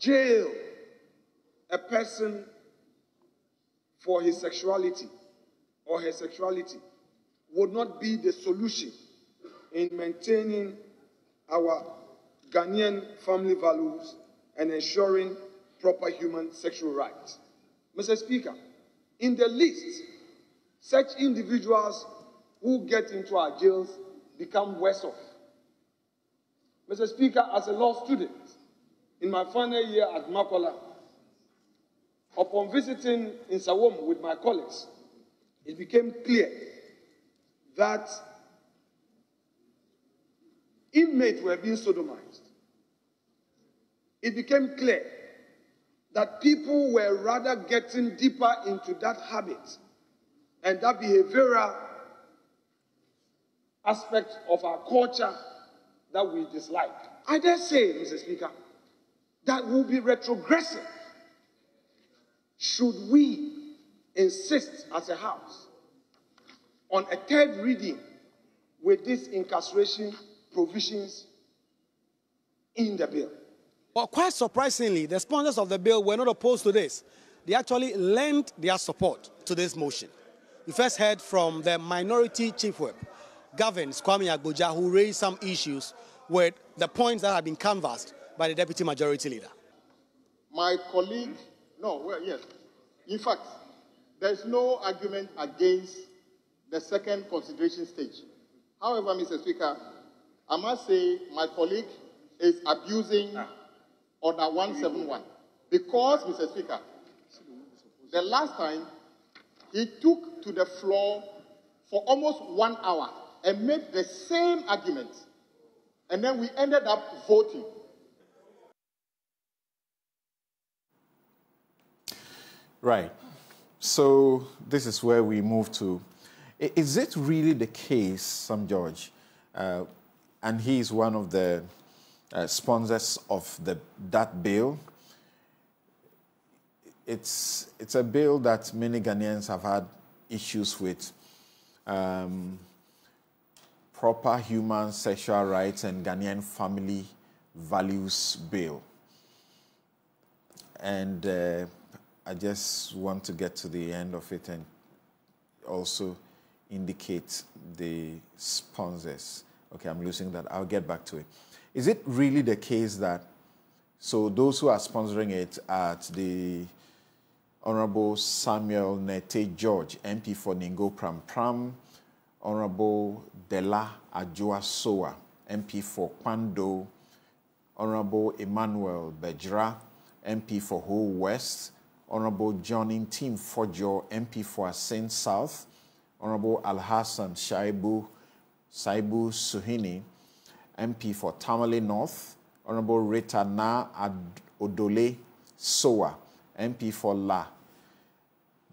jail a person for his sexuality or her sexuality would not be the solution in maintaining our Ghanaian family values and ensuring proper human sexual rights. Mr. Speaker, in the list, such individuals who get into our jails become worse off. Mr. Speaker, as a law student, in my final year at Makola, upon visiting in Sawom with my colleagues, it became clear that inmates were being sodomized. It became clear that people were rather getting deeper into that habit and that behavioral aspect of our culture that we dislike. I dare say, Mr. Speaker, that will be retrogressive should we insist as a House on a third reading with these incarceration provisions in the bill. Well, quite surprisingly, the sponsors of the bill were not opposed to this. They actually lent their support to this motion. We first heard from the minority chief whip, Gavin Kwame Agboja, who raised some issues with the points that had been canvassed by the deputy majority leader. My colleague, yes. In fact, there's no argument against the second consideration stage. However, Mr. Speaker, I must say my colleague is abusing Order 171 because, Mr. Speaker, the last time he took to the floor for almost 1 hour and made the same argument, and then we ended up voting. Right. So this is where we move to. Is it really the case, Sam George, and he is one of the sponsors of that bill? It's a bill that many Ghanaians have had issues with. Proper human sexual rights and Ghanaian family values bill. And I just want to get to the end of it and also indicate the sponsors. Okay, I'm losing that. I'll get back to it. Is it really the case that, so those who are sponsoring it at the Honorable Samuel Nete George, MP for Ningo Pram Pram, Honorable Dela Ajua Soa, MP for Kwando, Honorable Emmanuel Bejra, MP for Ho West, Honorable John Tim Fojo, MP for Asen South, Honorable Al-Hassan Saibu Suhini, MP for Tamale North, Honorable Rita Na Odole Soa, MP for La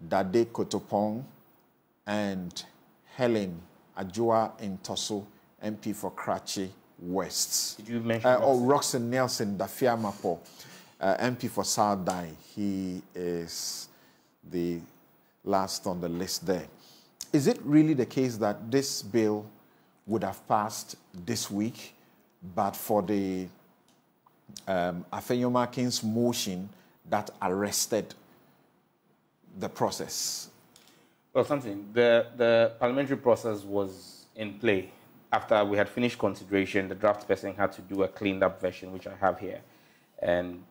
Dade Kotopong, and Helen Ajua Intoso, MP for Krachi West. Did you mention Roxanne Nelson Dafiamapo, MP for Saldai. He is the last on the list there. Is it really the case that this bill would have passed this week, but for the Afenyomakin's motion that arrested the process? Well, the parliamentary process was in play. After we had finished consideration, the draft person had to do a cleaned up version, which I have here. And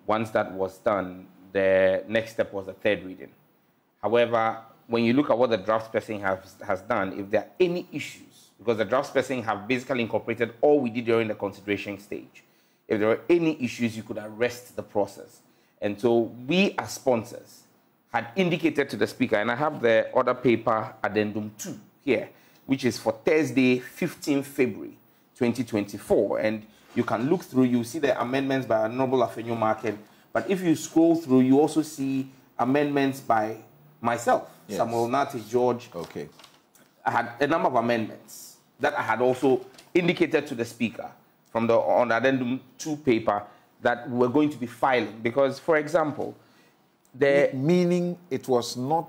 once that was done, the next step was the third reading. However, when you look at what the draft person has done, if there are any issues, because the draft person have basically incorporated all we did during the consideration stage, if there are any issues, you could arrest the process. And so we as sponsors had indicated to the Speaker, and I have the order paper addendum 2 here, which is for Thursday, 15 February 2024. And you can look through, you see the amendments by Honorable Afenyomakin. But if you scroll through, you also see amendments by myself, yes. Samuel Nate George. Okay. I had a number of amendments that I had also indicated to the Speaker from on the addendum 2 paper that we're going to be filing. Because, for example, meaning it was not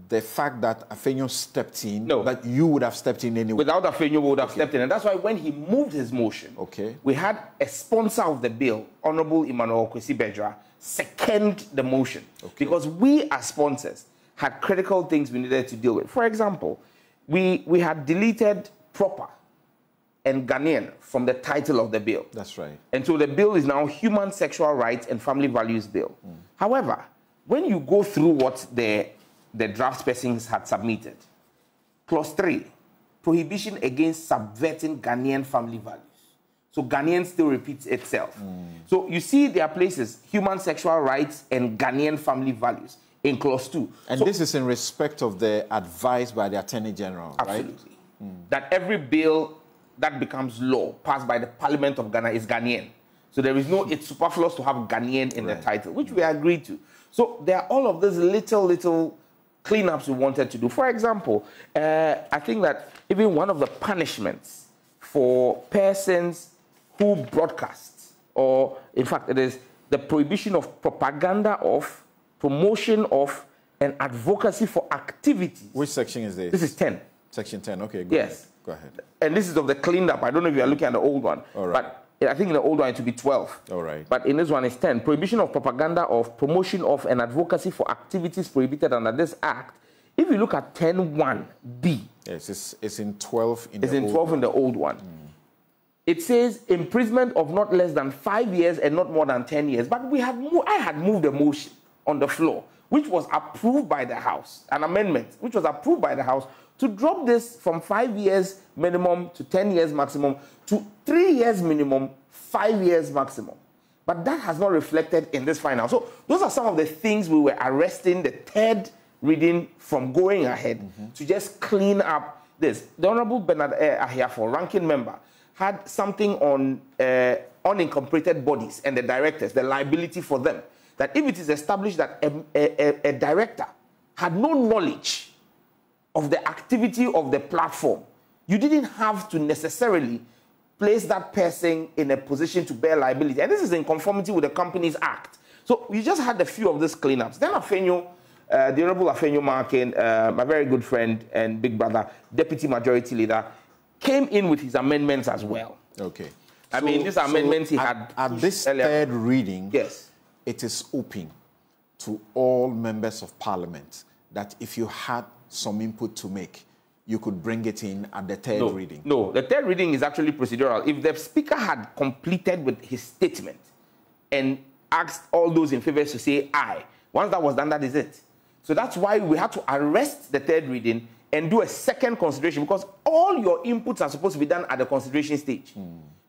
the fact that Afenyo stepped in, No. that you would have stepped in anyway. Without Afenyo, we would have stepped in. And that's why when he moved his motion, we had a sponsor of the bill, Honorable Emmanuel Kwesi Bedzwa, second the motion. Because we as sponsors had critical things we needed to deal with. For example, we had deleted proper and Ghanaian from the title of the bill. That's right. And so the bill is now Human Sexual Rights and Family Values Bill. However, when you go through what the draft persons had submitted, clause 3, prohibition against subverting Ghanaian family values. So Ghanaian still repeats itself. So you see there are places, human sexual rights and Ghanaian family values in clause 2. And this is in respect of the advice by the Attorney General, absolutely, right? That every bill that becomes law passed by the Parliament of Ghana is Ghanaian. So there is no, it's superfluous to have Ghanaian in the title, which we agreed to. So there are all of these little cleanups we wanted to do. For example, I think that even one of the punishments for persons who broadcast, or in fact, it is the prohibition of propaganda of, promotion of, and advocacy for activities. Which section is this? This is 10. Section 10, okay, yes. Go ahead. And this is of the cleaned up. I don't know if you are looking at the old one. All right. But I think in the old one it will be 12. All right. But in this one it's 10. Prohibition of propaganda of, promotion of, and advocacy for activities prohibited under this act. If you look at 10(1)(b. Yes, it's in 12 in the old one. It's in 12 in the old one. It says imprisonment of not less than 5 years and not more than 10 years. But I had moved a motion on the floor, which was approved by the House, an amendment, which was approved by the House, to drop this from 5 years minimum to 10 years maximum to 3 years minimum, 5 years maximum. But that has not reflected in this final. So those are some of the things we were arresting the third reading from going ahead to just clean up this. The Honorable Bernard Ahiafo, ranking member, had something on unincorporated bodies and the directors, the liability for them. That if it is established that a director had no knowledge of the activity of the platform, you didn't have to necessarily place that person in a position to bear liability. And this is in conformity with the Companies Act. So we just had a few of these cleanups. Then Afenyo, the Honorable Afenyo Markin, my very good friend and big brother, Deputy Majority Leader, came in with his amendments as well. Okay. I mean, these amendments he had at this earlier. Third reading, yes, it is open to all members of Parliament that if you had some input to make, you could bring it in at the third reading. No, the third reading is actually procedural. If the Speaker had completed with his statement and asked all those in favor to say aye, once that was done, that is it. So that's why we had to arrest the third reading and do a second consideration, because all your inputs are supposed to be done at the consideration stage.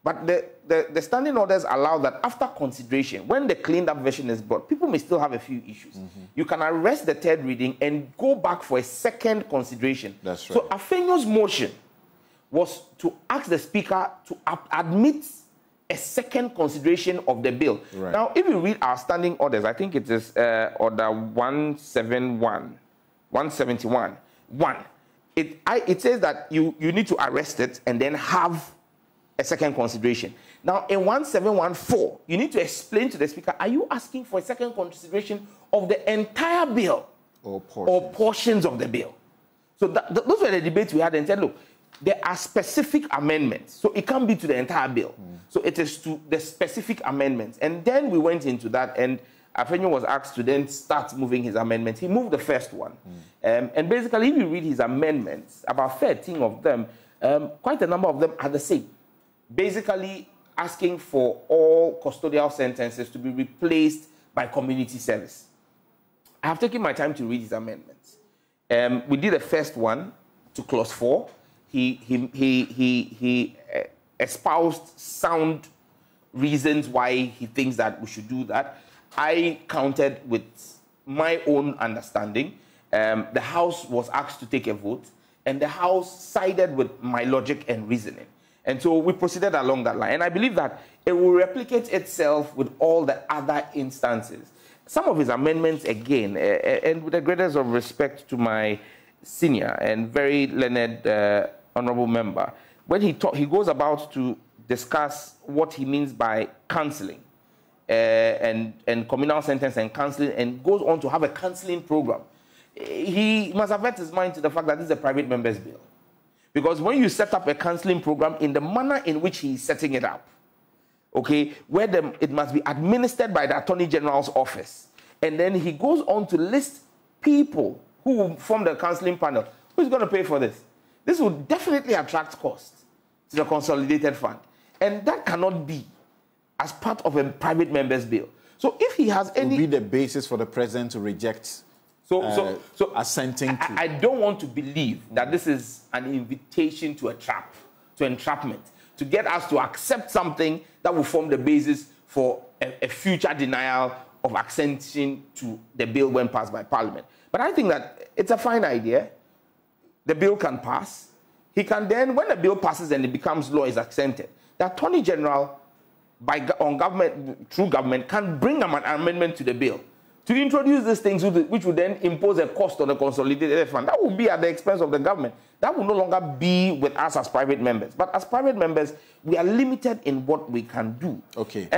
But the standing orders allow that after consideration, when the cleaned up version is brought, people may still have a few issues. You can arrest the third reading and go back for a second consideration. That's right. So Afenyo's motion was to ask the Speaker to admit a second consideration of the bill. Right. Now, if you read our standing orders, I think it is order 171, 171, 1. It says that you need to arrest it and then have a second consideration. Now, in 1714, you need to explain to the Speaker, are you asking for a second consideration of the entire bill or portions of the bill? So those were the debates we had and said, look, there are specific amendments, so it can't be to the entire bill. So it is to the specific amendments. And then we went into that, and Afenyo was asked to then start moving his amendments. He moved the first one. And basically, if you read his amendments, about 13 of them, quite a number of them are the same. Basically asking for all custodial sentences to be replaced by community service. I have taken my time to read his amendments. We did the first one to clause 4. He espoused sound reasons why he thinks that we should do that. I countered with my own understanding. The House was asked to take a vote, and the House sided with my logic and reasoning. And so we proceeded along that line. And I believe that it will replicate itself with all the other instances. Some of his amendments, again, and with the greatest of respect to my senior and very learned honorable member, when he goes about to discuss what he means by counseling and communal sentence and counseling, and goes on to have a counseling program. he must have set his mind to the fact that this is a private member's bill. Because when you set up a counseling program in the manner in which he is setting it up, okay, where it must be administered by the Attorney General's office, and then he goes on to list people who will form the counseling panel. Who's going to pay for this? This will definitely attract costs to the consolidated fund. And that cannot be as part of a private member's bill. So if he has any... It will be the basis for the president to reject assenting to... I don't want to believe that this is an invitation to a trap, to entrapment, to get us to accept something that will form the basis for a future denial of accession to the bill when passed by Parliament. But I think that it's a fine idea. The bill can pass. He can then, when the bill passes and it becomes law, is accented, the Attorney General, through government, can bring an amendment to the bill to introduce these things which would then impose a cost on the consolidated fund. That will be at the expense of the government. That will no longer be with us as private members. But as private members, we are limited in what we can do. Okay.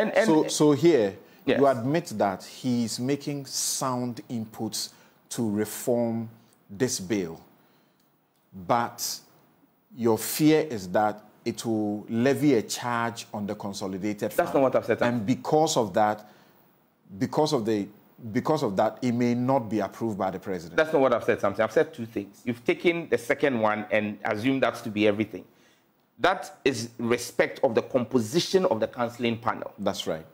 So here, yes, you admit that he's making sound inputs to reform this bill. But your fear is that it will levy a charge on the consolidated fund. That's not what I've said. And because of that, it may not be approved by the president. That's not what I've said, Samson. I've said two things. You've taken the second one and assumed that's to be everything. That is respect of the composition of the counseling panel. That's right.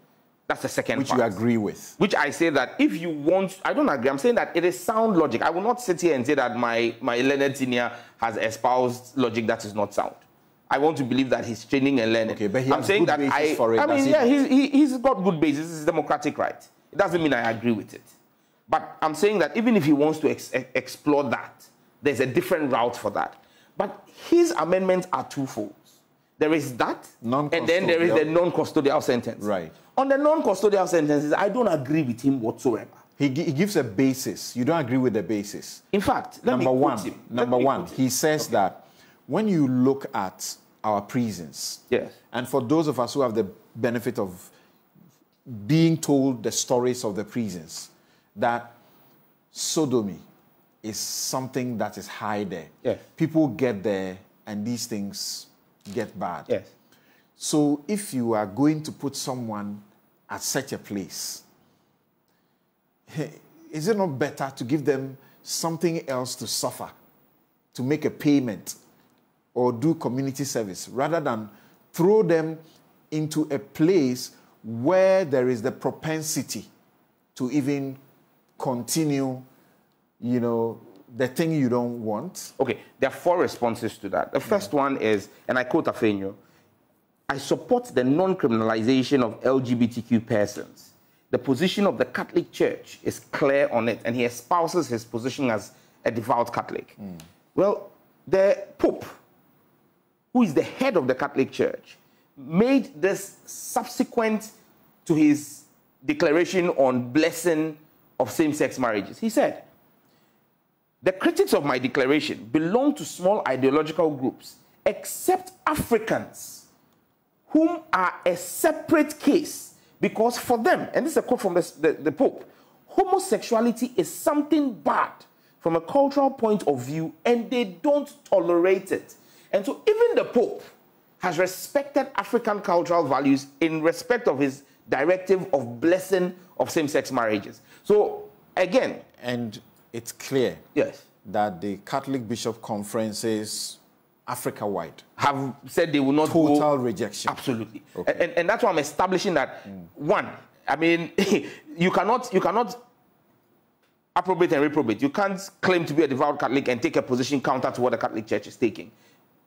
That's the second part. Which you agree with. Which I say that if you want... I don't agree. I'm saying that it is sound logic. I will not sit here and say that my learned senior has espoused logic that is not sound. I want to believe that he's training and learning. Okay, but he has good basis for it. I mean, yeah, he's got good basis. It's democratic right. It doesn't mean I agree with it. But I'm saying that even if he wants to explore that, there's a different route for that. But his amendments are twofold. There is that, and then there is the non-custodial sentence. Right. On the non-custodial sentences, I don't agree with him whatsoever. He gives a basis. You don't agree with the basis. In fact, Number one, he says that when you look at our prisons, yes, and for those of us who have the benefit of being told the stories of the prisons, that sodomy is something that is high there. Yes. People get there and these things get bad. Yes. So if you are going to put someone at such a place, is it not better to give them something else to suffer, to make a payment or do community service, rather than throw them into a place where there is the propensity to even continue, the thing you don't want? Okay, there are 4 responses to that. The first one is, and I quote Afenyo, I support the non-criminalization of LGBTQ persons. The position of the Catholic Church is clear on it, and he espouses his position as a devout Catholic. Well, the Pope, who is the head of the Catholic Church, made this subsequent to his declaration on blessing of same-sex marriages. He said, the critics of my declaration belong to small ideological groups, except Africans, whom are a separate case, because for them, and this is a quote from the Pope, homosexuality is something bad from a cultural point of view, and they don't tolerate it. And so even the Pope has respected African cultural values in respect of his directive of blessing of same-sex marriages. So, again... And it's clear, yes, that the Catholic Bishop Conferences, Africa-wide, have said they will not total rejection. Absolutely. Okay. And that's why I'm establishing that, one, I mean, you cannot approbate and reprobate. You can't claim to be a devout Catholic and take a position counter to what the Catholic Church is taking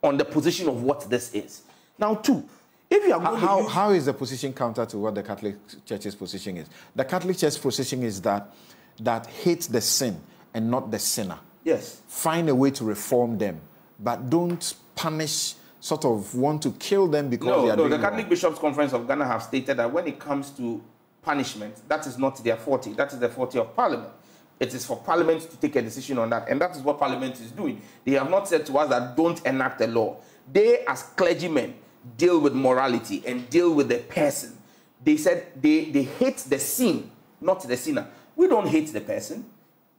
on the position of what this is. Now, 2, if you are going how is the position counter to what the Catholic Church's position is? The Catholic Church's position is that hates the sin and not the sinner. Yes. Find a way to reform them, but don't punish, sort of want to kill them because they are doing the Catholic wrong. Bishops' Conference of Ghana have stated that when it comes to punishment, that is not their forte. That is the forte of Parliament. It is for Parliament to take a decision on that, and that is what Parliament is doing. They have not said to us that don't enact a law. They, as clergymen, deal with morality and deal with the person. They said they hate the sin, not the sinner. We don't hate the person.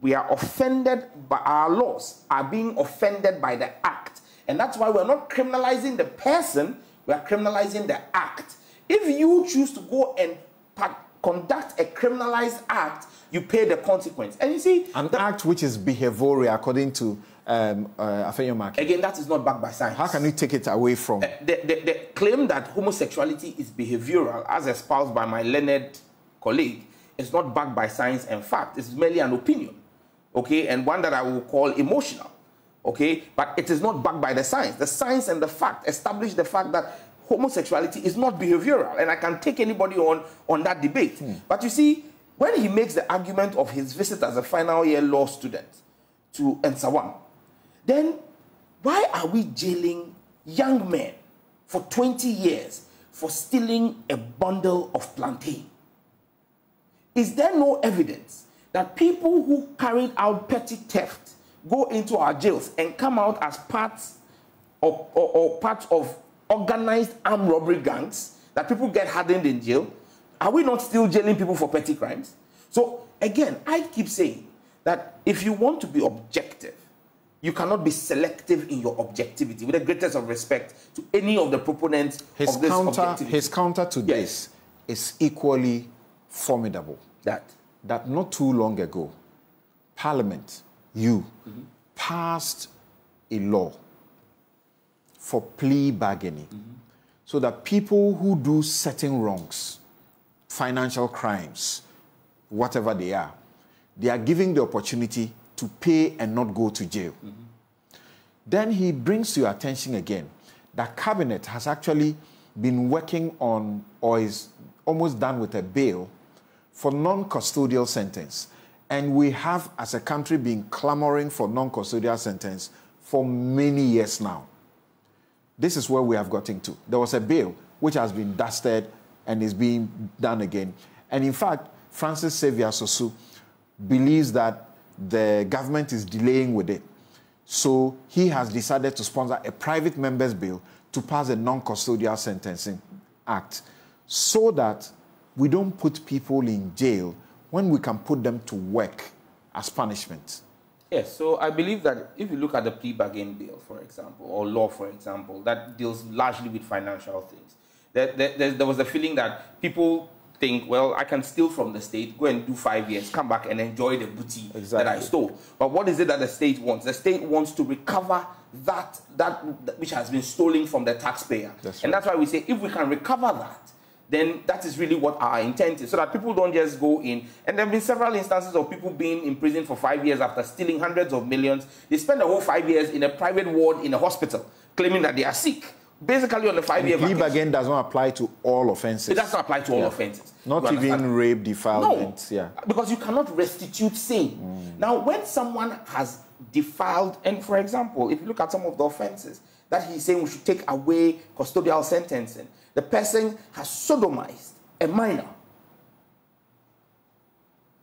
we are offended by our laws, are being offended by the act. And that's why we're not criminalizing the person, we are criminalizing the act. If you choose to go and conduct a criminalized act, you pay the consequence. And you see... An act which is behavioral according to Afenyo-Markin. Again, that is not backed by science. How can you take it away from... The claim that homosexuality is behavioral, as espoused by my learned colleague, is not backed by science and fact. It's merely an opinion, okay, and one that I will call emotional, okay, but it is not backed by the science. The science and the fact establish the fact that homosexuality is not behavioral, and I can take anybody on that debate. But you see, when he makes the argument of his visit as a final year law student to Nsawam, then why are we jailing young men for 20 years for stealing a bundle of plantain? Is there no evidence that people who carried out petty theft go into our jails and come out as parts or parts of organized armed robbery gangs, that people get hardened in jail? Are we not still jailing people for petty crimes? So again, I keep saying that if you want to be objective, you cannot be selective in your objectivity, with the greatest of respect to any of the proponents of this objectivity. His counter to this is equally formidable. That not too long ago, Parliament, passed a law for plea bargaining, so that people who do certain wrongs, financial crimes, whatever they are given the opportunity to pay and not go to jail. Then he brings to your attention again that Cabinet has actually been working on, or is almost done with, a bill for non-custodial sentence. And we have, as a country, been clamoring for non-custodial sentence for many years now. This is where we have gotten to. There was a bill which has been dusted and is being done again. And in fact, Francis Xavier Sosu believes that the government is delaying with it. So he has decided to sponsor a private member's bill to pass a non-custodial sentencing act, so that we don't put people in jail when we can put them to work as punishment. Yes, so I believe that if you look at the plea bargain bill, for example, or law, for example, that deals largely with financial things. There was a feeling that people think, well, I can steal from the state, go and do 5 years, come back and enjoy the booty that I stole. But what is it that the state wants? The state wants to recover that which has been stolen from the taxpayer. And that's why we say, if we can recover that, then that is really what our intent is, so that people don't just go in. And there have been several instances of people being in prison for 5 years after stealing hundreds of millions. They spend the whole 5 years in a private ward in a hospital, claiming that they are sick. Basically on the 5-year vacation. Plea bargain does not apply to all offenses. It does not apply to all offenses. Not even rape, defilement. No, because you cannot restitute sin. Now, when someone has defiled, and for example, if you look at some of the offenses that he's saying we should take away custodial sentencing, the person has sodomized a minor.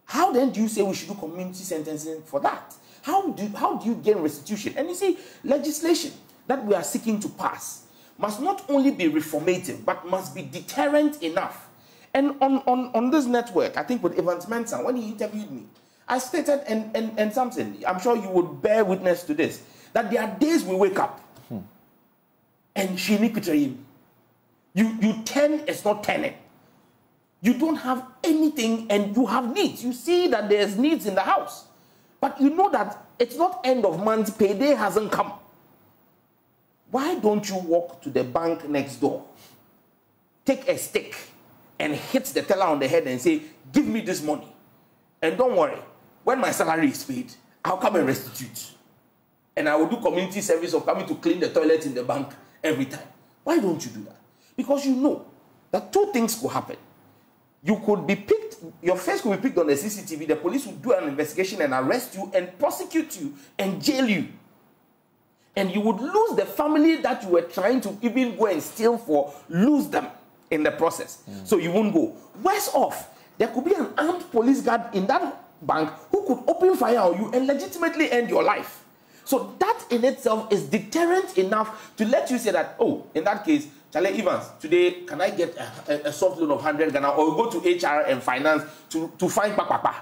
How then do you say we should do community sentencing for that? How do you gain restitution? And you see, legislation that we are seeking to pass must not only be reformative, but must be deterrent enough. And on this network, I think with Evans Mensah, when he interviewed me, I stated, and something, I'm sure you would bear witness to this, that there are days we wake up and Shinikitrayim. You 10 is not 10. You don't have anything and you have needs. You see that there's needs in the house. But you know that it's not end of month, payday hasn't come. Why don't you walk to the bank next door, take a stick and hit the teller on the head and say, give me this money. And don't worry, when my salary is paid, I'll come and restitute. And I will do community service of coming to clean the toilet in the bank every time. Why don't you do that? Because you know that two things could happen. You could be picked, your face could be picked on the CCTV, the police would do an investigation and arrest you and prosecute you and jail you. And you would lose the family that you were trying to even go and steal for, lose them in the process. So you won't go. Worse off, there could be an armed police guard in that bank who could open fire on you and legitimately end your life. So that in itself is deterrent enough to let you say that, oh, in that case, Charlie Evans, today, can I get a soft loan of 100 Ghana, or go to HR and finance to find Papa?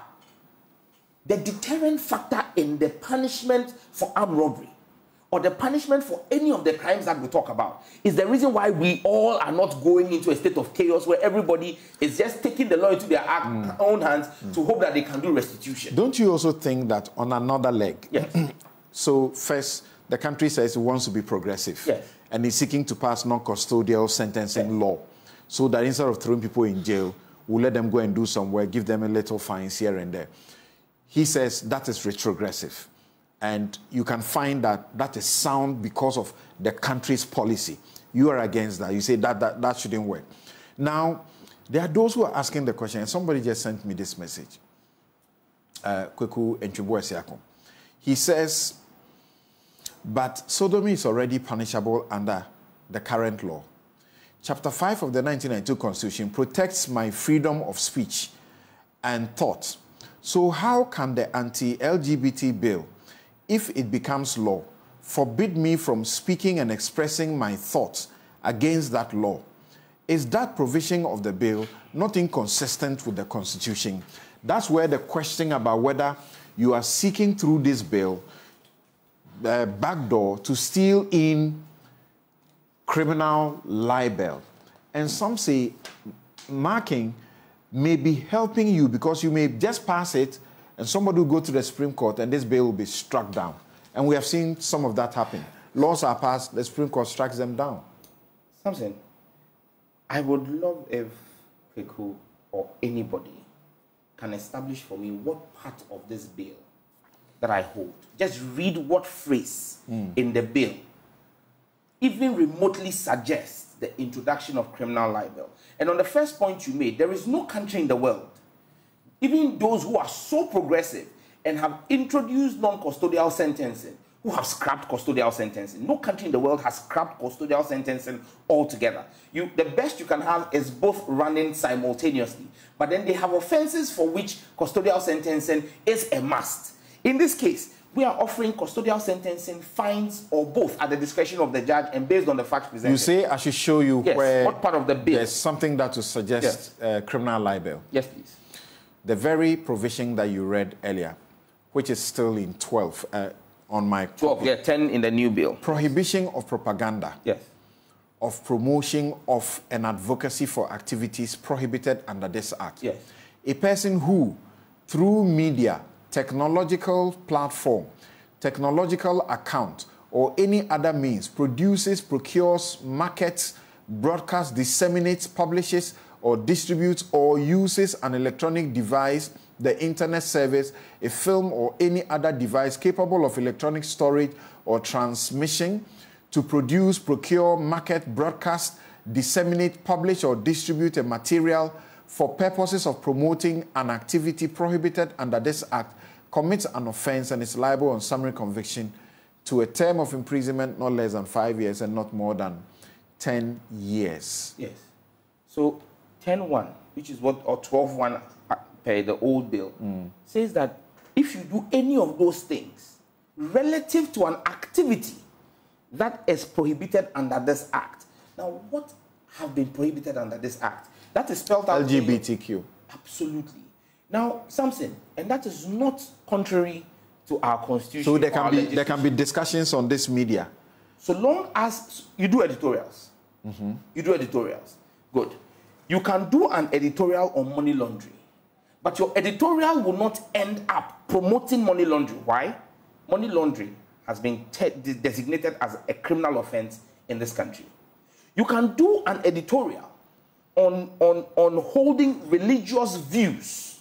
the deterrent factor in the punishment for armed robbery or the punishment for any of the crimes that we talk about is the reason why we all are not going into a state of chaos where everybody is just taking the law into their own hands to hope that they can do restitution. Don't you also think that on another leg? Yes. So first, the country says it wants to be progressive. Yes. And is seeking to pass non-custodial sentencing law so that instead of throwing people in jail, we'll let them go and do some work, give them a little fines here and there. He says that is retrogressive. And you can find that that is sound because of the country's policy. You are against that. You say that shouldn't work. Now, there are those who are asking the question, and somebody just sent me this message. Kweku Enchimbo Esiako. He says, but sodomy is already punishable under the current law. Chapter 5 of the 1992 Constitution protects my freedom of speech and thought. So how can the anti-LGBT bill, if it becomes law, forbid me from speaking and expressing my thoughts against that law? Is that provision of the bill not inconsistent with the Constitution? That's where the question about whether you are seeking through this bill the backdoor to steal in criminal libel. And some say marking may be helping you because you may just pass it and somebody will go to the Supreme Court and this bill will be struck down. And we have seen some of that happen. Laws are passed, the Supreme Court strikes them down. Samson, I would love if Kweku or anybody can establish for me what part of this bill that I hold. Just read what phrase in the bill even remotely suggests the introduction of criminal libel. And on the first point you made, there is no country in the world, even those who are so progressive and have introduced non-custodial sentencing, who have scrapped custodial sentencing. No country in the world has scrapped custodial sentencing altogether. The best you can have is both running simultaneously, but then they have offenses for which custodial sentencing is a must. In this case, we are offering custodial sentencing, fines, or both at the discretion of the judge and based on the facts presented. You say I should show you where what part of the bill there's something that will suggest criminal libel. Yes, please. The very provision that you read earlier, which is still in 12 on my 12, yeah, 10 in the new bill. Prohibition of propaganda. Yes. Of promotion of an advocacy for activities prohibited under this act. Yes. A person who, through media, technological platform, technological account, or any other means, produces, procures, markets, broadcasts, disseminates, publishes, or distributes, or uses an electronic device, the internet service, a film, or any other device capable of electronic storage or transmission to produce, procure, market, broadcast, disseminate, publish, or distribute a material for purposes of promoting an activity prohibited under this act, commits an offense and is liable on summary conviction to a term of imprisonment not less than 5 years and not more than 10 years. Yes. So 10.1, which is what, or 12.1 per the old bill, says that if you do any of those things relative to an activity that is prohibited under this act. Now, what have been prohibited under this act? That is spelled out. LGBTQ. Absolutely. Now, Samson, and that is not contrary to our constitution. So there can be discussions on this media. So long as you do editorials. You do editorials. Good. You can do an editorial on money laundering. But your editorial will not end up promoting money laundering. Why? Money laundering has been designated as a criminal offense in this country. You can do an editorial on holding religious views,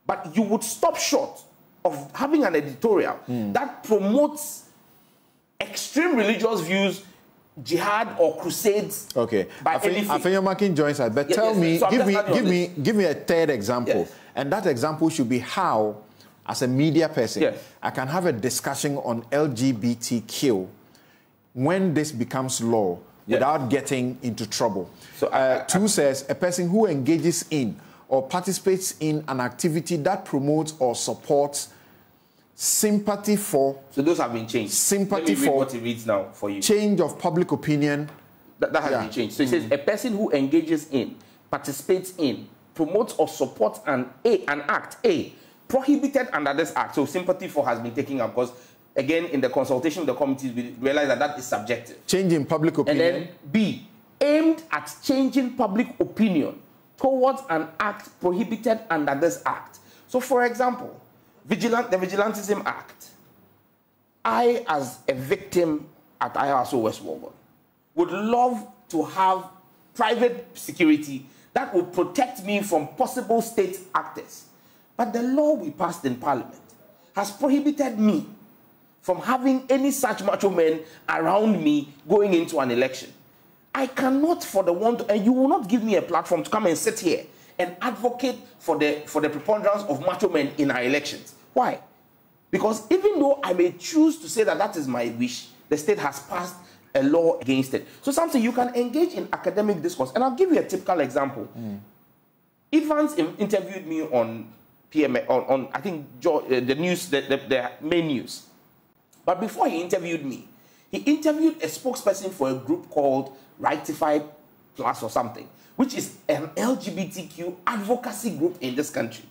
but you would stop short of having an editorial that promotes extreme religious views, jihad or crusades. Okay. By anything. I think you're marking joints, but tell me, so give me a third example. Yes. And that example should be how, as a media person, yes, I can have a discussion on LGBTQ when this becomes law, yes, without getting into trouble. So 2 says a person who engages in or participates in an activity that promotes or supports sympathy for. So those have been changed. Sympathy for what it reads now for you. Change of public opinion. That has been changed. So it says a person who engages in, participates in, promotes or supports an act prohibited under this act. So sympathy for has been taken up because, again, in the consultation with the committees, we realize that that is subjective. Changing public opinion. And then B, aimed at changing public opinion towards an act prohibited under this act. So, for example, the Vigilantism Act. I, as a victim at IRSO West Wuogon, would love to have private security that would protect me from possible state actors. But the law we passed in Parliament has prohibited me from having any such macho men around me going into an election. I cannot, for the one, and you will not give me a platform to come and sit here and advocate for the preponderance of macho men in our elections. Why? Because even though I may choose to say that that is my wish, the state has passed a law against it. So something you can engage in academic discourse. And I'll give you a typical example. Evans interviewed me on PMA, on I think the news, the main news. But before he interviewed me, he interviewed a spokesperson for a group called Rectify Plus or something, which is an LGBTQ advocacy group in this country.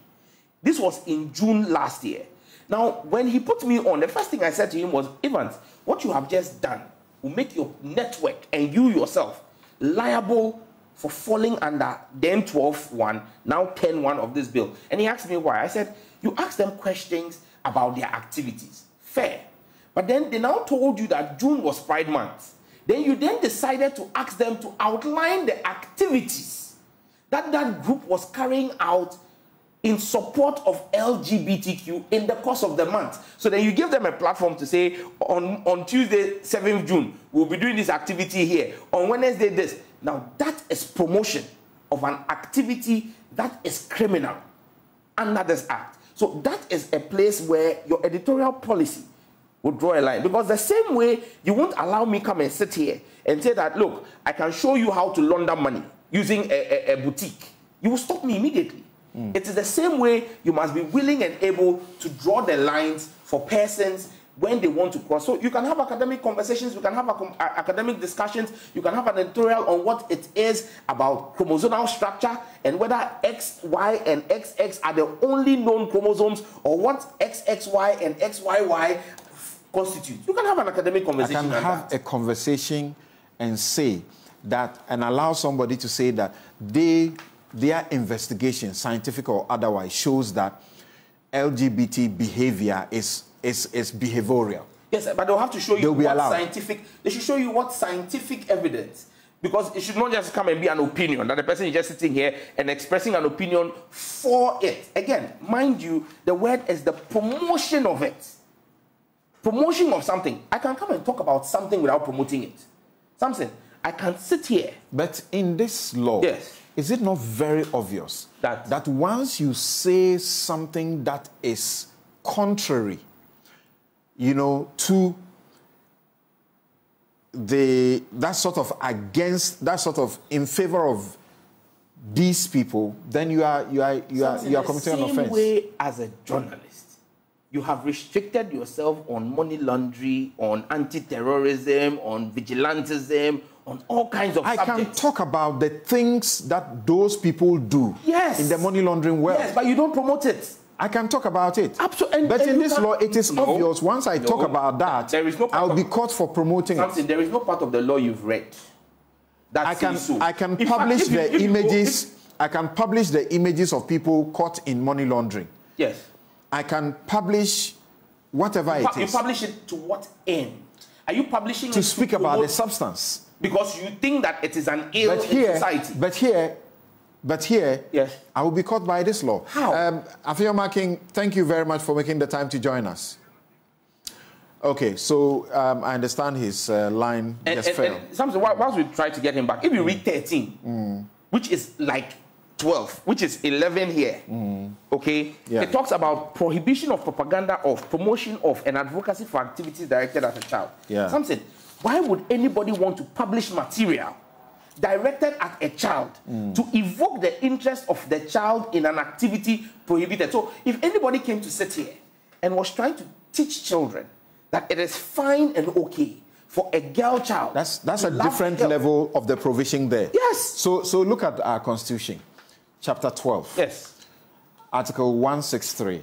This was in June last year. Now, when he put me on, the first thing I said to him was, Evans, what you have just done will make your network and you yourself liable for falling under then 12.1, now 10.1 of this bill. And he asked me why. I said, you asked them questions about their activities. Fair. But then they now told you that June was Pride Month. Then you then decided to ask them to outline the activities that that group was carrying out in support of LGBTQ in the course of the month. So then you give them a platform to say, on Tuesday, 7th June, we'll be doing this activity here. On Wednesday, this. Now, that is promotion of an activity that is criminal under this act. So that is a place where your editorial policy would draw a line. Because the same way you won't allow me come and sit here and say that, look, I can show you how to launder money using a boutique. You will stop me immediately. It is the same way you must be willing and able to draw the lines for persons when they want to cross. So you can have academic conversations, you can have academic discussions, you can have an editorial on what it is about chromosomal structure and whether X, Y, and XX are the only known chromosomes or what XXY and XYY constitute. You can have an academic conversation. I can have a conversation and say that, and allow somebody to say that their investigation, scientific or otherwise, shows that LGBT behavior is behavioral. Yes, but they'll have to show you what scientific. They should show you what scientific evidence, because it should not just come and be an opinion that the person is just sitting here and expressing an opinion for it. Again, mind you, the word is the promotion of it. Promotion of something. I can come and talk about something without promoting it. Something. I can sit here. But in this law, yes, is it not very obvious that once you say something that is contrary, you know, to that sort of in favor of these people, then you are committing an offense. The same way as a journalist, you have restricted yourself on money laundering, on anti-terrorism, on vigilantism, on all kinds of subjects. I can talk about the things that those people do in the money laundering world. Yes, but you don't promote it. I can talk about it. Absolutely. But in this law, it is obvious. Once I talk about that, there is no I'll be caught for promoting it. There is no part of the law you've read that I can publish the images. I can publish the images of people caught in money laundering. Yes. I can publish whatever it is. You publish it to what end? Are you publishing it to speak about the substance? Because you think that it is an ill in society. But here, yes, I will be caught by this law. How? Afia Making, thank you very much for making the time to join us. Okay, so I understand his line just failed. Something, once we try to get him back, if you read 13, which is like 12, which is 11 here, okay? Yeah. It talks about prohibition of propaganda of, promotion of, and advocacy for activities directed at a child. Yeah. Something. Why would anybody want to publish material directed at a child to evoke the interest of the child in an activity prohibited? So if anybody came to sit here and was trying to teach children that it is fine and okay for a girl child, that's a different level of the provision there. Yes. So look at our Constitution, chapter 12. Yes. Article 163.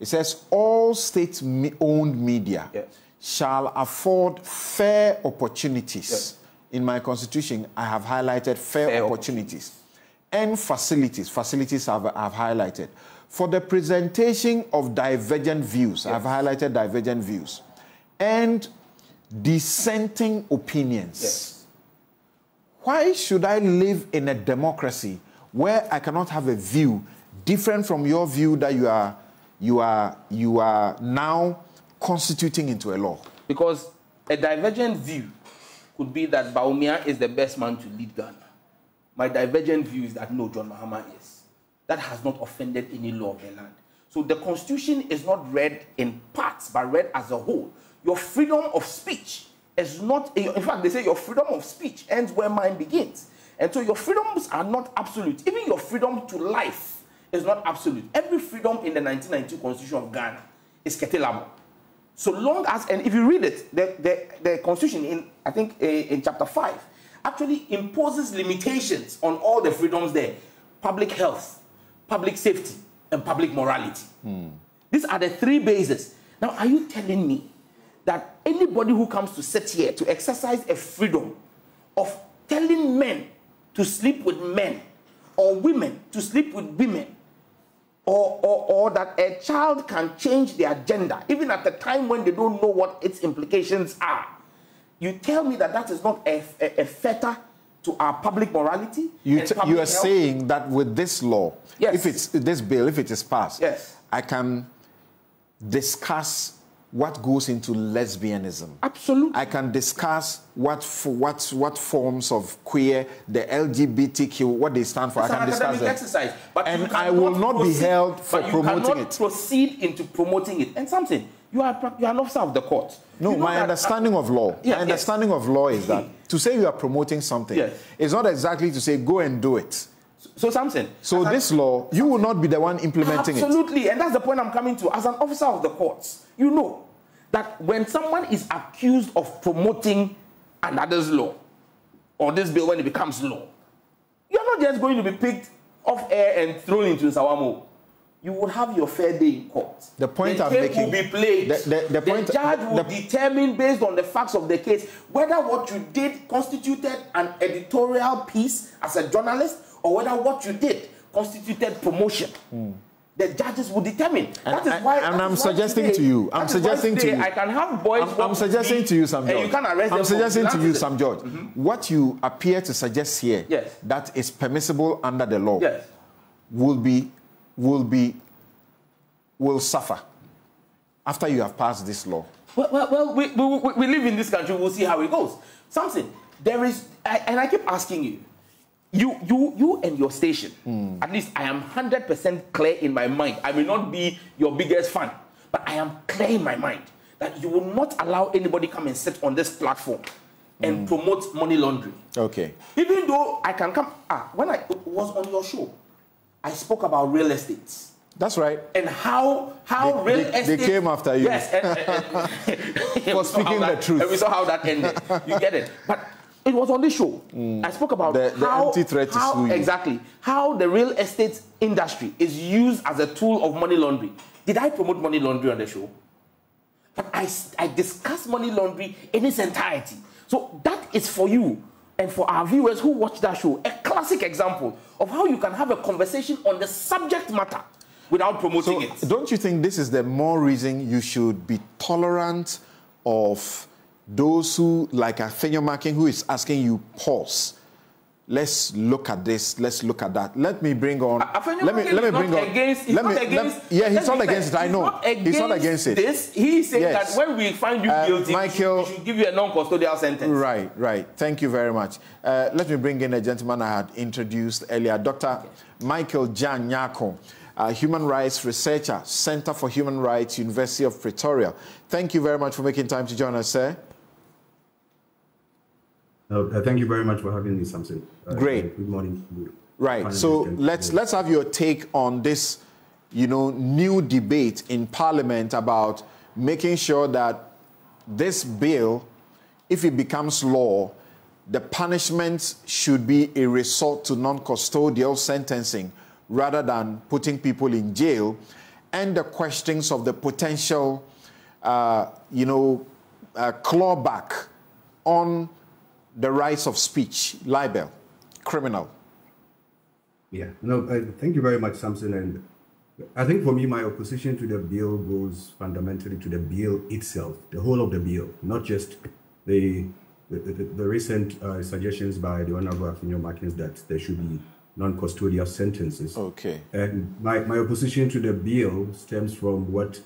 It says all state-owned media shall afford fair opportunities. In my constitution, I have highlighted fair opportunities. And facilities. Facilities I've highlighted. For the presentation of divergent views, I've highlighted divergent views. And dissenting opinions. Why should I live in a democracy where I cannot have a view different from your view that you are now constituting into a law? Because a divergent view could be that Bawumia is the best man to lead Ghana. My divergent view is that no, John Mahama is. That has not offended any law of the land. So the Constitution is not read in parts, but read as a whole. Your freedom of speech is not, in fact, they say your freedom of speech ends where mine begins. And so your freedoms are not absolute. Even your freedom to life is not absolute. Every freedom in the 1992 Constitution of Ghana is curtailable. So long as, and if you read it, the Constitution, I think in chapter 5, actually imposes limitations on all the freedoms there. Public health, public safety, and public morality. These are the three bases. Now, are you telling me that anybody who comes to sit here to exercise a freedom of telling men to sleep with men, or women to sleep with women, or that a child can change their gender, even at the time when they don't know what its implications are, you tell me that that is not a fetter to our public morality? You are saying that with this law, if it's this bill, if it is passed, I can discuss what goes into lesbianism. Absolutely. I can discuss what forms of queer, the LGBTQ, what they stand for. It's I can discuss them. Exercise, but and I will not be held for promoting it. You cannot proceed into promoting it. And something, you are an officer of the court. No, my understanding of law. My understanding of law is that to say you are promoting something is not exactly to say go and do it. So something. So this law, you will not be the one implementing it. Absolutely, and that's the point I'm coming to. As an officer of the courts, you know that when someone is accused of promoting another's law, or this bill when it becomes law, you're not just going to be picked off air and thrown into Sawamo. You will have your fair day in court. The point the I'm tape making will be played. The judge will determine based on the facts of the case whether what you did constituted an editorial piece as a journalist or whether what you did constituted promotion. The judges will determine. That is why. And I'm suggesting to you. I'm suggesting to you. I can have boys. I'm suggesting to you, Sam George. You can arrest I'm suggesting to you, Sam George. What you appear to suggest here, that is permissible under the law, will suffer after you have passed this law. Well, we live in this country. We'll see how it goes. Something there is, and I keep asking you. You and your station, at least I am 100% clear in my mind. I may not be your biggest fan, but I am clear in my mind that you will not allow anybody come and sit on this platform and promote money laundering. Okay. Even though I can come, when I was on your show, I spoke about real estate. That's right. And how real estate... They came after you. Yes. For speaking the truth. And we saw how that ended. You get it. But it was on this show. I spoke about the empty threat is who you. Exactly. How the real estate industry is used as a tool of money laundering. Did I promote money laundering on the show? But I discussed money laundering in its entirety. So that is for you and for our viewers who watch that show, a classic example of how you can have a conversation on the subject matter without promoting it. Don't you think this is the more reason you should be tolerant of those who, like Afenyo Makin, who is asking you, pause. Let's look at this. Let's look at that. Let me bring on. Let me bring on. He's not against it. I know. He's not against it. This he said that when we find you guilty, Michael, we should give you a non-custodial sentence. Right. Thank you very much. Let me bring in a gentleman I had introduced earlier, Dr. Michael Jan Nyako, human rights researcher, Center for Human Rights, University of Pretoria. Thank you very much for making time to join us, sir. Thank you very much for having me, Samson. Great. Good morning. Right. So let's have your take on this, new debate in Parliament about making sure that this bill, if it becomes law, the punishment should be a resort to non-custodial sentencing rather than putting people in jail, and the questions of the potential, clawback on the rights of speech, libel, criminal. Yeah, no, thank you very much, Samson. And I think for me, my opposition to the bill goes fundamentally to the bill itself, the whole of the bill, not just the recent suggestions by the Honorable Akinyo-Markins that there should be non-custodial sentences. Okay. And my opposition to the bill stems from what,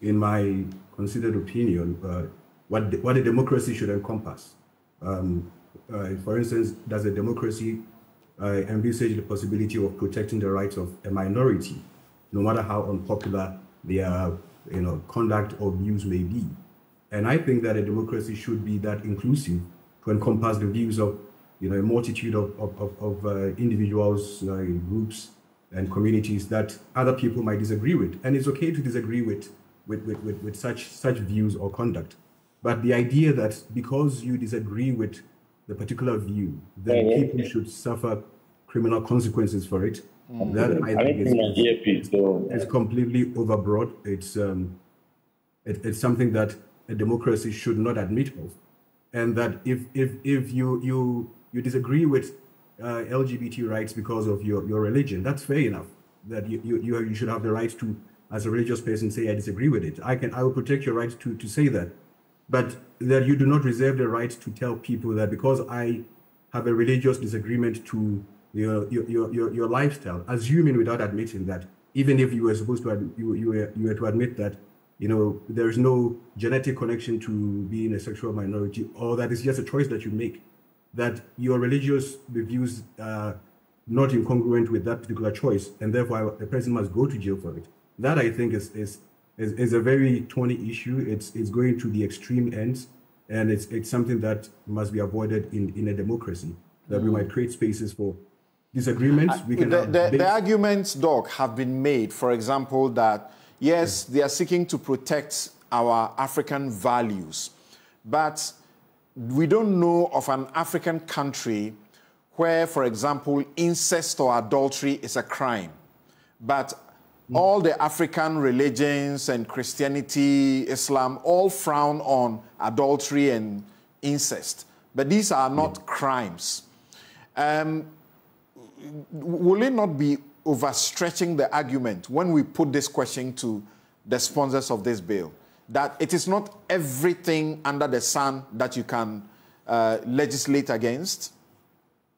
in my considered opinion, what a democracy should encompass. For instance, does a democracy envisage the possibility of protecting the rights of a minority, no matter how unpopular their conduct or views may be? And I think that a democracy should be that inclusive to encompass the views of a multitude of individuals, groups, and communities that other people might disagree with. And it's okay to disagree with such views or conduct. But the idea that because you disagree with the particular view, then people should suffer criminal consequences for it, that I think is completely overbroad. It's something that a democracy should not admit of. And that if you disagree with LGBT rights because of your religion, that's fair enough. That you should have the right to, as a religious person, say I disagree with it. I will protect your right to say that. But that you do not reserve the right to tell people that because I have a religious disagreement to your lifestyle, assuming without admitting that, even if you were supposed to, you were to admit that, there is no genetic connection to being a sexual minority, or that it's just a choice that you make, that your religious views are not incongruent with that particular choice, and therefore a person must go to jail for it. That, I think, is a very thorny issue. It's going to the extreme ends, and it's something that must be avoided in a democracy, that we might create spaces for disagreements. The arguments, Doc, have been made, for example, that yes, they are seeking to protect our African values, but we don't know of an African country where, for example, incest or adultery is a crime. But all the African religions and Christianity, Islam, all frown on adultery and incest. But these are not crimes. Will it not be overstretching the argument when we put this question to the sponsors of this bill, that it is not everything under the sun that you can legislate against?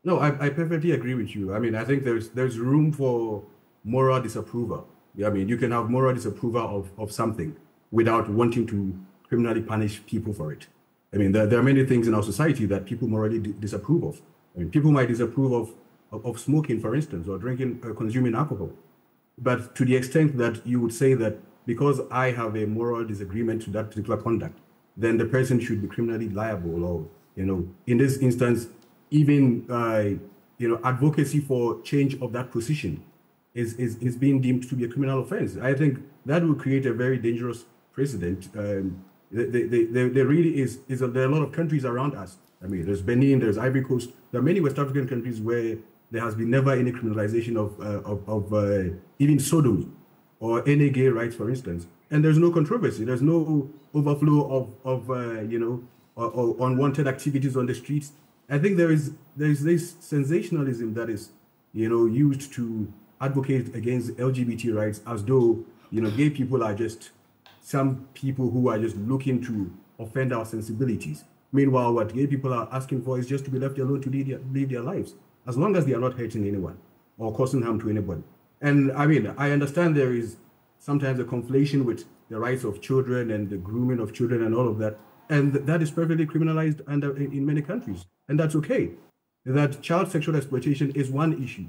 No, I perfectly agree with you. I mean, I think there's room for moral disapproval. I mean, you can have moral disapproval of something without wanting to criminally punish people for it. I mean, there are many things in our society that people morally disapprove of. I mean, people might disapprove of smoking, for instance, or drinking, consuming alcohol. But to the extent that you would say that because I have a moral disagreement to that particular conduct, then the person should be criminally liable, or, in this instance, even, advocacy for change of that position is being deemed to be a criminal offense. I think that will create a very dangerous precedent. There really is there are a lot of countries around us. I mean, there's Benin, there's Ivory Coast. There are many West African countries where there has been never any criminalization of even sodomy or any gay rights, for instance. And there's no controversy. There's no overflow of unwanted activities on the streets. I think there's this sensationalism that is, used to advocate against LGBT rights, as though, gay people are just some people who are just looking to offend our sensibilities. Meanwhile, what gay people are asking for is just to be left alone to live their lives, as long as they are not hurting anyone or causing harm to anybody. And I mean, I understand there is sometimes a conflation with the rights of children and the grooming of children and all of that. And that is perfectly criminalized in many countries. And that's okay. That child sexual exploitation is one issue.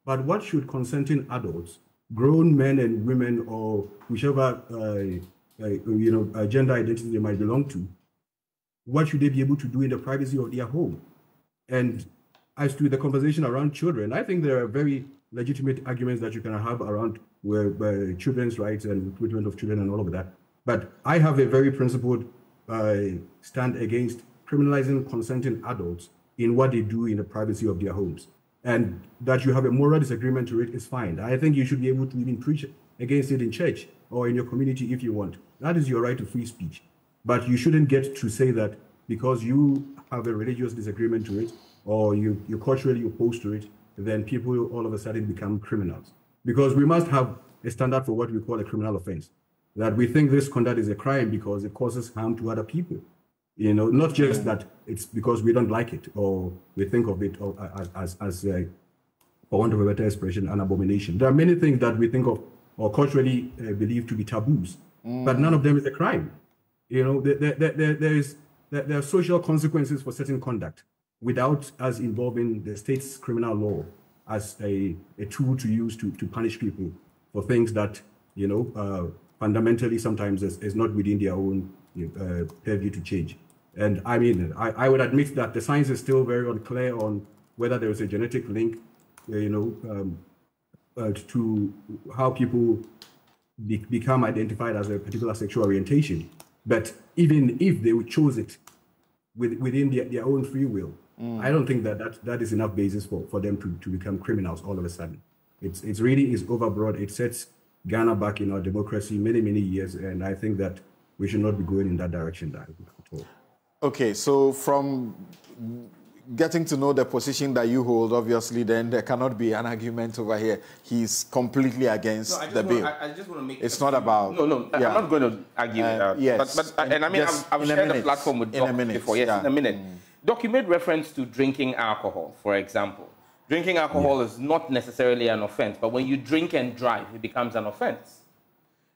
But what should consenting adults, grown men and women, or whichever gender identity they might belong to, what should they be able to do in the privacy of their home? And as to the conversation around children, I think there are very legitimate arguments that you can have around children's rights and recruitment of children and all of that. But I have a very principled stand against criminalizing consenting adults in what they do in the privacy of their homes. and that you have a moral disagreement to it is fine. I think you should be able to even preach against it in church or in your community if you want. That is your right to free speech. But you shouldn't get to say that because you have a religious disagreement to it or you're culturally opposed to it, then people all of a sudden become criminals. Because we must have a standard for what we call a criminal offense. That we think this conduct is a crime because it causes harm to other people. You know, not just that it's because we don't like it or we think of it as for want of a better expression, an abomination. There are many things that we think of or culturally believe to be taboos, but none of them is a crime. You know, there are social consequences for certain conduct without us involving the state's criminal law as a tool to use to punish people for things that, you know, fundamentally sometimes is not within their own purview to change. And I mean, I would admit that the science is still very unclear on whether there is a genetic link, you know, to how people become identified as a particular sexual orientation. But even if they would choose it within their own free will, I don't think that is enough basis for them to become criminals all of a sudden. It's really is overbroad. It sets Ghana back in our democracy many, many years, and I think that we should not be going in that direction at all. Okay, so from getting to know the position that you hold, obviously, then there cannot be an argument over here. He's completely against the bill. I just want to make it's not about... No, yeah. I'm not going to argue with that. Yes. But and I mean, I've shared the platform with Doc before. Yes, in a minute. Doc, you made reference to drinking alcohol, for example. Drinking alcohol is not necessarily an offense, but when you drink and drive, it becomes an offense.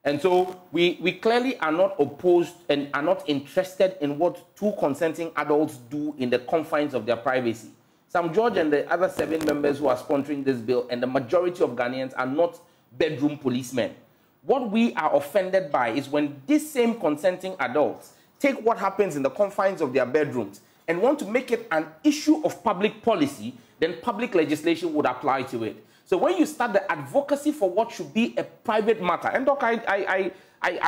And so we clearly are not opposed and are not interested in what two consenting adults do in the confines of their privacy. Sam George and the other 7 members who are sponsoring this bill and the majority of Ghanaians are not bedroom policemen. What we are offended by is when these same consenting adults take what happens in the confines of their bedrooms and want to make it an issue of public policy, then public legislation would apply to it. So when you start the advocacy for what should be a private matter, and Doc, I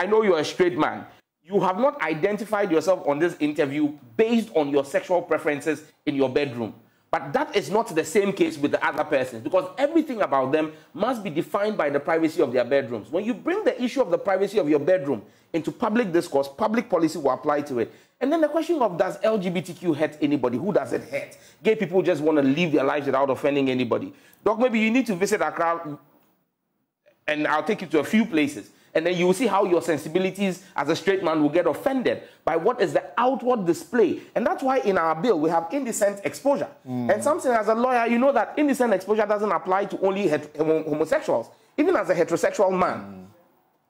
know you're a straight man. You have not identified yourself on this interview based on your sexual preferences in your bedroom. But that is not the same case with the other persons, because everything about them must be defined by the privacy of their bedrooms. When you bring the issue of the privacy of your bedroom into public discourse, public policy will apply to it. And then the question of, does LGBTQ hurt anybody? Who does it hurt? Gay people just want to live their lives without offending anybody. Doc, maybe you need to visit Accra, and I'll take you to a few places. And then you will see how your sensibilities as a straight man will get offended by what is the outward display. And that's why in our bill, we have indecent exposure. And something as a lawyer, you know that indecent exposure doesn't apply to only homosexuals. Even as a heterosexual man,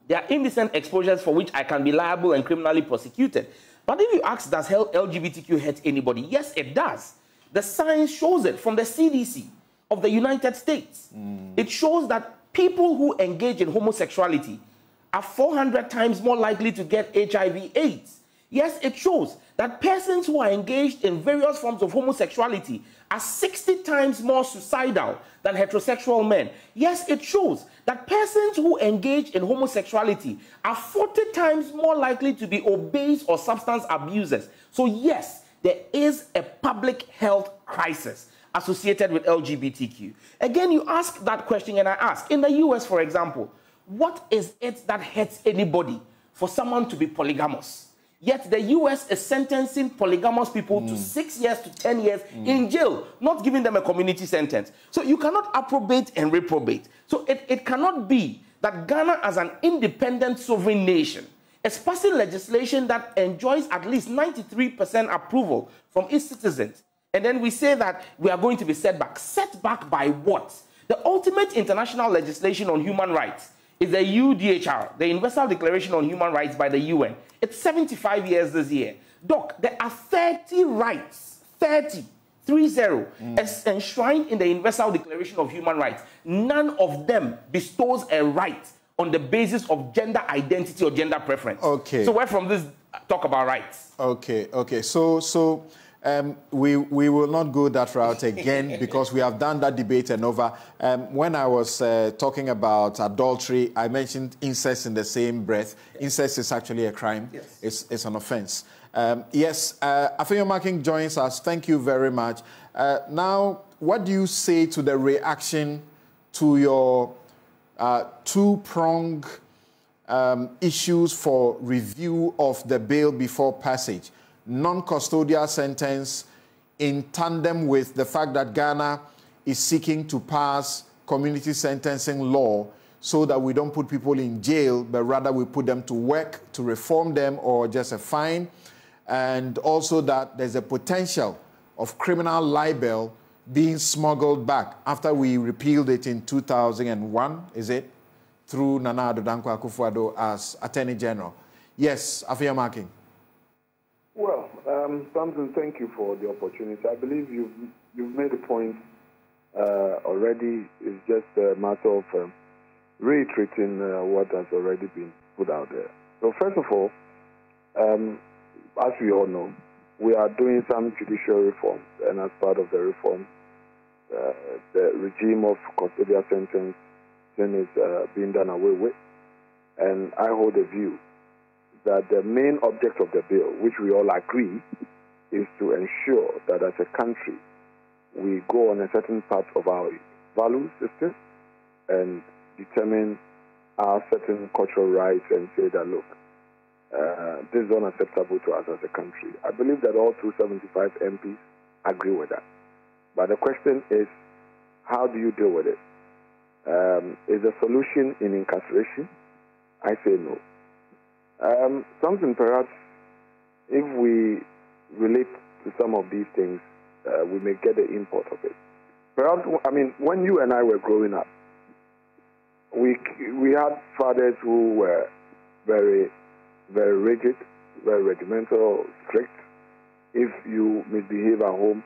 there are indecent exposures for which I can be liable and criminally prosecuted. But if you ask, does LGBTQ hurt anybody? Yes, it does. The science shows it from the CDC of the United States. It shows that people who engage in homosexuality are 400 times more likely to get HIV/AIDS. Yes, it shows that persons who are engaged in various forms of homosexuality are 60 times more suicidal than heterosexual men. Yes, it shows that persons who engage in homosexuality are 40 times more likely to be obese or substance abusers. So yes, there is a public health crisis associated with LGBTQ. Again, you ask that question and I ask, in the US, for example, what is it that hurts anybody for someone to be polygamous? Yet the US is sentencing polygamous people to 6 years to 10 years in jail, not giving them a community sentence. So you cannot approbate and reprobate. So it cannot be that Ghana, as an independent sovereign nation, is passing legislation that enjoys at least 93% approval from its citizens. And then we say that we are going to be set back. Set back by what? The ultimate international legislation on human rights is the UDHR, the Universal Declaration on Human Rights by the UN. It's 75 years this year. Doc, there are 30 rights, 30, as enshrined in the Universal Declaration of Human Rights. None of them bestows a right on the basis of gender identity or gender preference. Okay. So where from this talk about rights? Okay. So we will not go that route again because we have done that debate and over. When I was talking about adultery, I mentioned incest in the same breath. Incest is actually a crime. Yes. It's an offense. Yes, Afenyo Marking joins us. Thank you very much. Now, what do you say to the reaction to your two-pronged issues for review of the bill before passage? Non-custodial sentence in tandem with the fact that Ghana is seeking to pass community sentencing law so that we don't put people in jail, but rather we put them to work to reform them or just a fine. And also that there's a potential of criminal libel being smuggled back after we repealed it in 2001, is it? Through Nana Addo Dankwa Akufo-Addo as Attorney General. Yes, Afia Marking. Well, Samson, thank you for the opportunity. I believe you've made a point already. It's just a matter of reiterating what has already been put out there. So first of all, as we all know, we are doing some judicial reforms, and as part of the reform, the regime of custodial sentencing is being done away with. And I hold a view that the main object of the bill, which we all agree, is to ensure that as a country, we go on a certain path of our value system and determine our certain cultural rights and say that, look, this is unacceptable to us as a country. I believe that all 275 MPs agree with that. But the question is, how do you deal with it? Is the solution in incarceration? I say no. Something perhaps, if we relate to some of these things, we may get the import of it. Perhaps, I mean, when you and I were growing up, we had fathers who were very, very rigid, very regimental, strict. If you misbehave at home,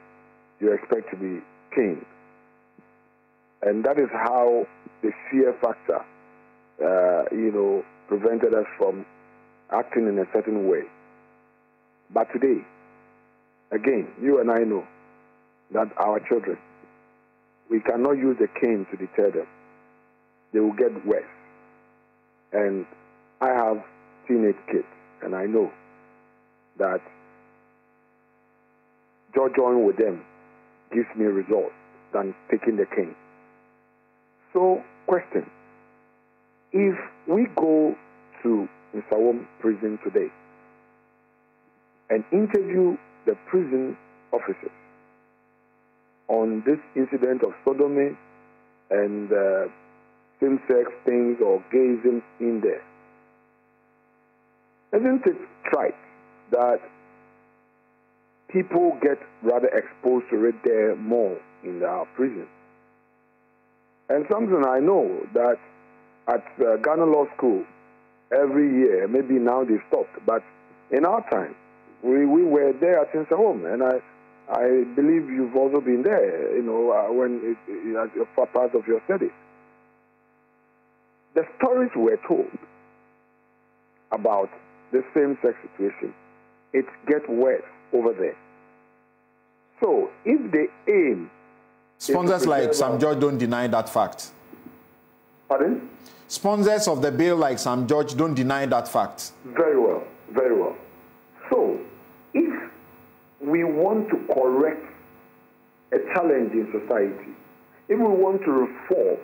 you expect to be caned. And that is how the fear factor, prevented us from acting in a certain way. But today, again, you and I know that our children, we cannot use the cane to deter them. They will get worse. And I have teenage kids, and I know that joining with them gives me results than taking the cane. So, question, if we go to Nsawam prison today and interview the prison officers on this incident of sodomy and same-sex things or gayism in there, isn't it trite that people get rather exposed to it there more in our prison? And something I know that at Ghana Law School, every year, maybe now they've stopped, but in our time, we were there at Nsawam, and I believe you've also been there, when as a part of your studies. The stories were told about the same-sex situation. It gets worse over there. So, if the aim... Sponsors like Sam George don't deny that fact. Pardon? Sponsors of the bill like Sam George don't deny that fact. Very well, very well. So, if we want to correct a challenge in society, if we want to reform,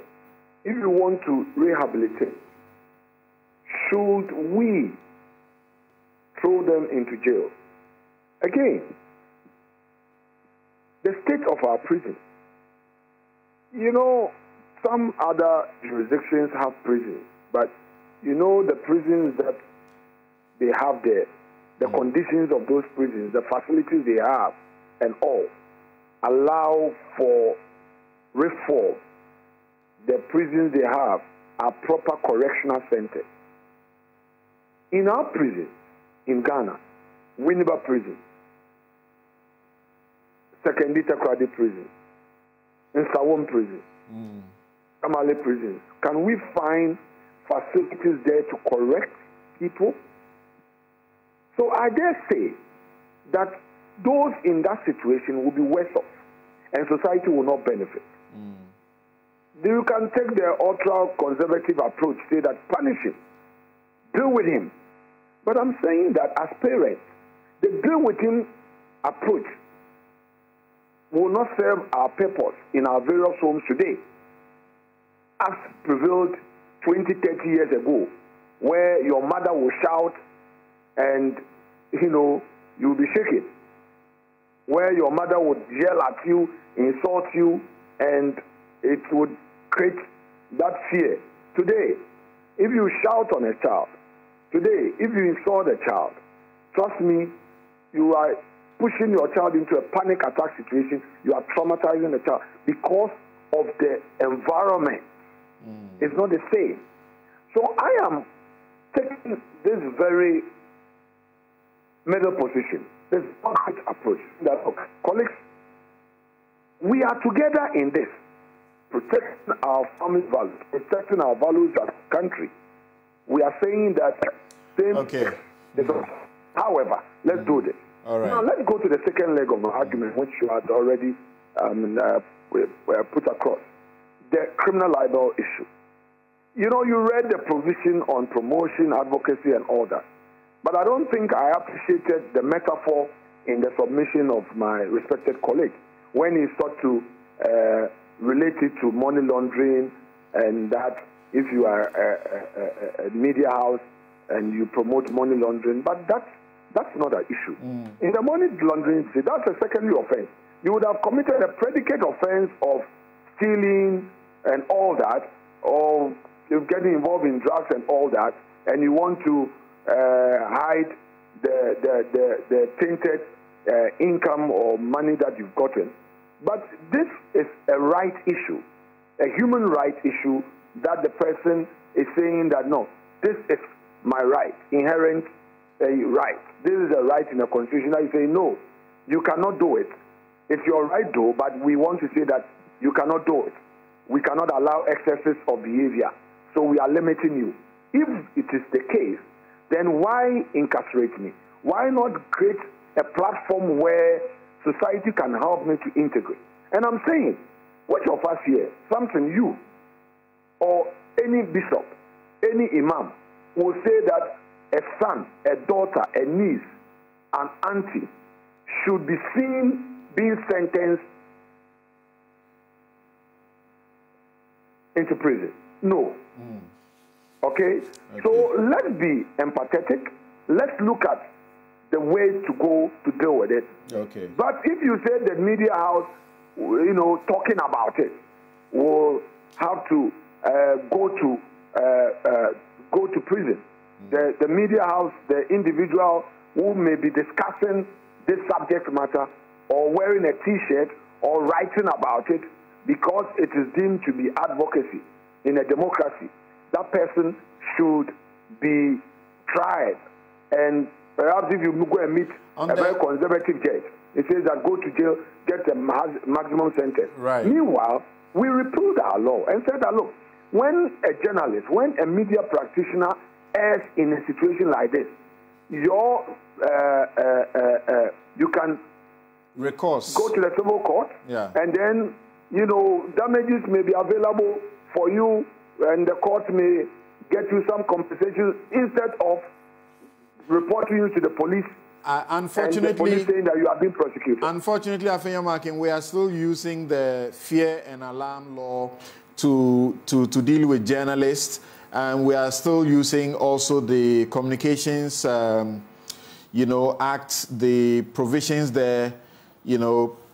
if we want to rehabilitate, should we throw them into jail? Again, the state of our prison. Some other jurisdictions have prisons, but the prisons that they have there, the conditions of those prisons, the facilities they have, and all, allow for reform. The prisons they have are proper correctional centers. In our prison, in Ghana, Winneba Prison, Sekondi Takoradi Prison, Nsawam Prison, Tamale Prisons, can we find facilities there to correct people? So I dare say that those in that situation will be worse off, and society will not benefit. You can take the ultra-conservative approach, say that punish him, deal with him. But I'm saying that as parents, the deal with him approach will not serve our purpose in our various homes today, as prevailed 20, 30 years ago, where your mother will shout and, you'll be shaken, where your mother would yell at you, insult you, and it would create that fear. Today, if you shout on a child, today, if you insult a child, trust me, you are pushing your child into a panic attack situation. You are traumatizing the child because of the environment. It's not the same. So I am taking this very middle position, this right approach. That, okay, colleagues, we are together in this, protecting our family values, protecting our values as a country. We are saying that same. Okay. However, let's do this. All right. Now let's go to the second leg of the argument, which you had already put across, the criminal libel issue. You read the provision on promotion, advocacy, and all that. But I don't think I appreciated the metaphor in the submission of my respected colleague when he sought to relate it to money laundering, and that if you are a media house and you promote money laundering, but that's not an issue. In the money laundering, that's a secondary offense. You would have committed a predicate offense of stealing and all that, or getting involved in drugs and all that, and you want to hide the tainted income or money that you've gotten. But this is a right issue, a human right issue, that the person is saying that, no, this is my right, inherent right. This is a right in the Constitution. That you say, no, you cannot do it. It's your right, though, but we want to say that you cannot do it. We cannot allow excesses of behavior, so we are limiting you. If it is the case, then why incarcerate me? Why not create a platform where society can help me to integrate? And I'm saying, which of us here, something you or any bishop, any imam will say that a son, a daughter, a niece, an auntie should be seen being sentenced into prison? No. Okay? So let's be empathetic. Let's look at the ways to go to deal with it. Okay. But if you say the media house, talking about it, will have to go to prison. The media house, the individual who may be discussing this subject matter or wearing a T-shirt or writing about it because it is deemed to be advocacy in a democracy, that person should be tried. And perhaps if you go and meet a very conservative judge, it says that go to jail, get a maximum sentence. Right. Meanwhile, we repealed our law and said that, look, when a journalist, when a media practitioner is in a situation like this, you can recourse, go to the civil court, and then, damages may be available for you, and the court may get you some compensation instead of reporting you to the police. Unfortunately, and the police saying that you are being prosecuted. Unfortunately, Afenya Markin, we are still using the fear and alarm law to deal with journalists, and we are still using also the Communications Act, the provisions there,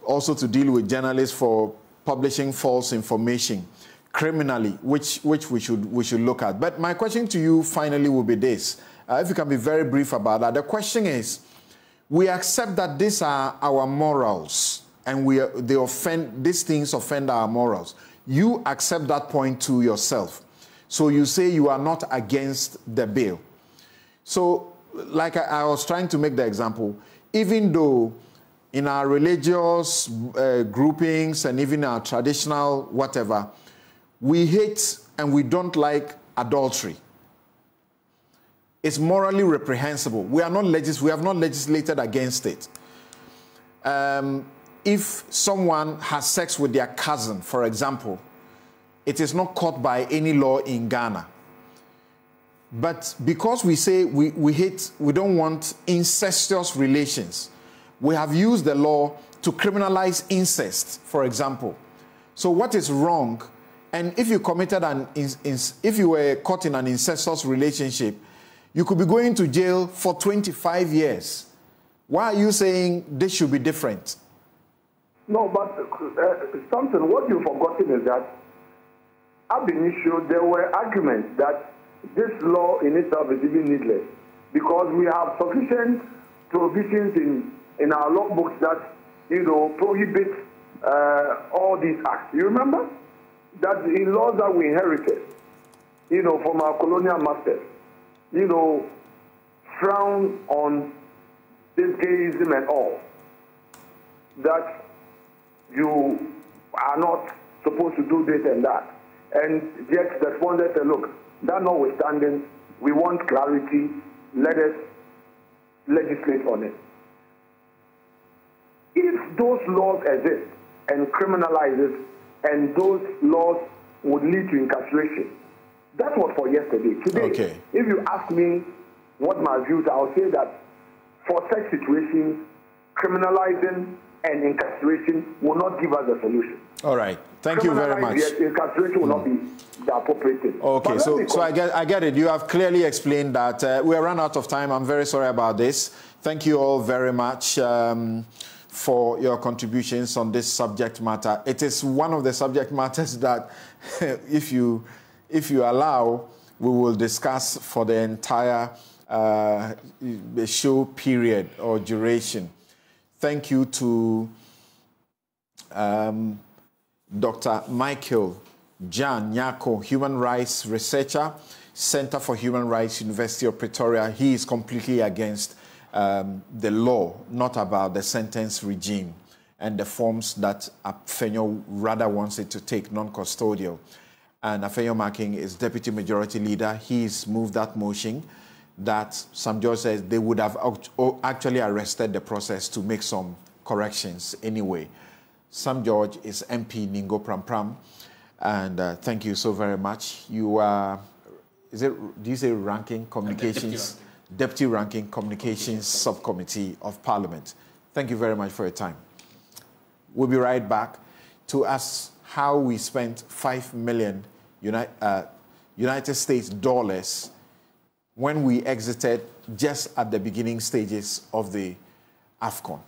also to deal with journalists for publishing false information criminally, which we should look at. But my question to you finally will be this. If you can be very brief about that. The question is, we accept that these are our morals, and these things offend our morals. You accept that point to yourself. So you say you are not against the bill. So, like I was trying to make the example, even though in our religious groupings and even our traditional whatever, we hate and we don't like adultery. It's morally reprehensible. We have not legislated against it. If someone has sex with their cousin, for example, it is not caught by any law in Ghana. But because we say we don't want incestuous relations, we have used the law to criminalize incest, for example. So what is wrong? And if you committed if you were caught in an incestuous relationship, you could be going to jail for 25 years. Why are you saying this should be different? No, but something, what you've forgotten is that ab initio, there were arguments that this law in itself is even needless because we have sufficient provisions in our law books that, prohibit all these acts. You remember that in laws that we inherited, from our colonial masters, frown on this gayism and all, that you are not supposed to do this and that. And yet the respondent said, look, that notwithstanding, we want clarity, let us legislate on it. If those laws exist and criminalize it, and those laws would lead to incarceration, that was for yesterday. Today, if you ask me what my views are, I'll say that for such situations, criminalizing and incarceration will not give us a solution. All right. Thank you very much. Yes, incarceration will not be the appropriate thing. Okay, so I get it. You have clearly explained that. We are run out of time. I'm very sorry about this. Thank you all very much for your contributions on this subject matter. It is one of the subject matters that, if you allow, we will discuss for the entire show period or duration. Thank you to Dr. Michael Jan Nyako, Human Rights Researcher, Center for Human Rights, University of Pretoria. He is completely against the law, not about the sentence regime and the forms that Afenyo rather wants it to take, non-custodial. And Afenyo Marking is Deputy Majority Leader. He's moved that motion that Sam George says they would have actually arrested the process to make some corrections anyway. Sam George is MP Ningo Prampram, and thank you so very much. You are, do you say Ranking Communications? Deputy Ranking Communications Subcommittee of Parliament. Thank you very much for your time. We'll be right back to ask how we spent $5 million United States dollars when we exited just at the beginning stages of the AFCON.